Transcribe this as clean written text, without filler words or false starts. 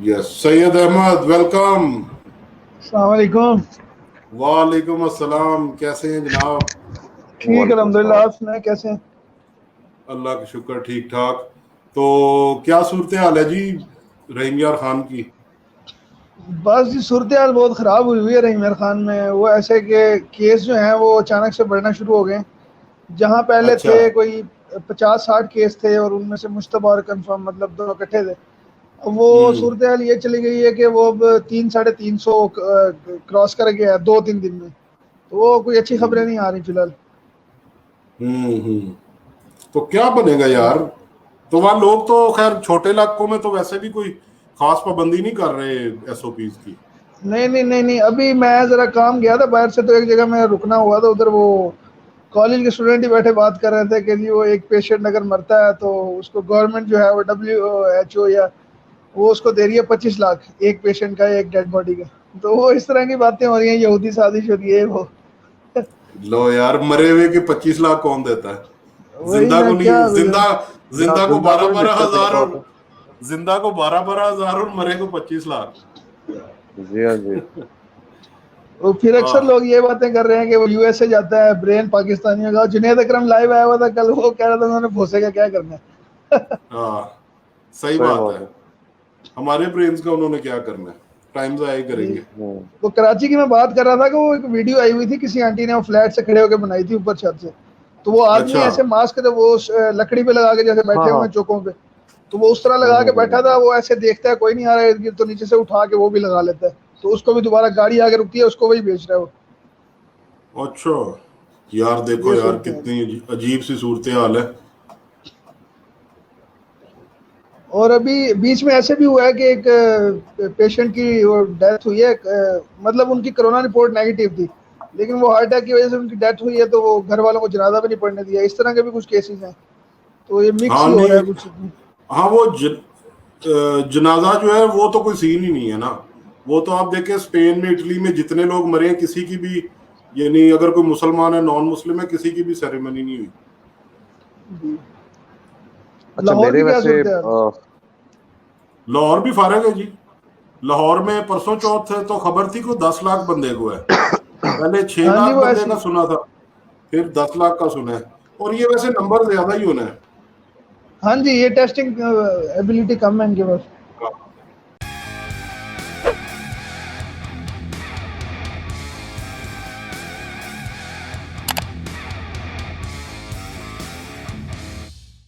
Yes Syed Ahmad welcome. अस्सलाम वालेकुम। वालेकुम अस्सलाम, कैसे हैं जनाब? ठीक अल्हम्दुलिल्लाह, आप सुनाए कैसे हैं? अल्लाह का शुक्र, ठीक ठाक। तो क्या सूरत हाल है जी रहीम यार खान की? बस जी सूरत हाल बहुत ख़राब हुई हुई है रहीम यार खान में। वो ऐसे कि केस जो हैं वो अचानक से बढ़ना शुरू हो गए। जहाँ पहले अच्छा। थे कोई 50-60 केस थे और उनमें से मुश्तबा और कंफर्म मतलब दोनों इकट्ठे थे। अब वो हम्म सूरत हाल ये चली गई है कि वो अब 300-350 क्रॉस कर गया है 2-3 दिन में। तो वो कोई अच्छी खबरें हम्म नहीं आ रही फिलहाल। हम्म। तो क्या बनेगा यार? तो वहाँ लोग तो खैर छोटे इलाकों में तो वैसे भी कोई खास पाबंदी नहीं कर रहे एसओपीज की। नहीं नहीं नहीं नहीं, अभी मैं ज़रा काम गया था बाहर से, तो एक जगह मैं रुकना हुआ था। उधर वो कॉलेज के स्टूडेंट ही बैठे बात कर रहे थे कि जी वो एक पेशेंट अगर मरता है तो उसको गवर्नमेंट जो है वो WHO या वो उसको दे रही है 25 लाख एक पेशेंट का, एक डेड बॉडी का। तो वो इस तरह की बातें हो रही हैं, यहूदी साजिश हो रही है वो। लो यार, मरे हुए के 25 लाख कौन देता है? वही जिंदा ना को क्या नहीं, जिंदा यहाँ जिंदा को जिंदा बारह को भी बारह दिक्कत है हजार और बहुत है। जिंदा को 12-12 हजार और मरे को 25 लाख। जी हाँ जी। वो फिर अक्सर हाँ लोग ये बातें कर रहे हैं कि वो USA जाता है ब्रेन पाकिस्तानियों का। जुनेद अकरम लाइव आया हुआ था कल, वो कह रहा था उन्होंने भोसे का क्या करना है। हाँ, सही सही बात है। बात है। हमारे ब्रेन्स का उन्होंने क्या करना है? टाइम जाया जी। करेंगे। हम्म। वो कराची की मैं बात कर रहा था कि वो एक वीडियो आई हुई थी, किसी आंटी ने वो फ्लैट से खड़े होकर बनाई थी ऊपर छत से। तो वो आदमी अच्छा। ऐसे मास्क तो वो लकड़ी पे लगा के जैसे हाँ बैठे हुए हाँ। हैं चौकों पे। तो वो उस तरह लगा के बैठा था। वो ऐसे देखता है कोई नहीं आ रहा है इर्द गिर्द, तो नीचे से उठा के वो भी लगा लेता है। तो उसको भी दोबारा गाड़ी आगे रुकती है, उसको वही बेच रहा है वो। अच्छा यार, देखो ये यार सूरत है। कितनी अजीब सी सूरत हाल है। और अभी बीच में ऐसे भी हुआ है कि एक पेशेंट की वो डेथ हुई है। मतलब उनकी कोरोना रिपोर्ट नेगेटिव थी, लेकिन वो हार्ट अटैक की वजह से उनकी डेथ हुई है, तो वो घर वालों को जनाजा भी नहीं पड़ने दिया। इस तरह के भी कुछ केसेस हैं। तो ये मिक्स हाँ ही हो रहा नहीं। है कुछ। हाँ वो जनाजा जो है वो तो कोई सीन ही नहीं है ना। वो तो आप देखें स्पेन में, इटली में जितने लोग मरे हैं, किसी की भी, यानी अगर कोई मुसलमान है, नॉन मुस्लिम है, किसी की भी सेरेमनी नहीं हुई। अच्छा लाहौर मेरे की क्या वैसे सूरत है? लाहौर भी फारग है जी। लाहौर में परसों चौथ तो खबर थी को 10 लाख बंदे को है। पहले छह हाँ जी, लाख वो बंदे ऐसी। का सुना था, फिर 10 लाख का सुना है। और ये वैसे नंबर ज्यादा ही होना है। हाँ जी, ये टेस्टिंग एबिलिटी कम है इनके पास।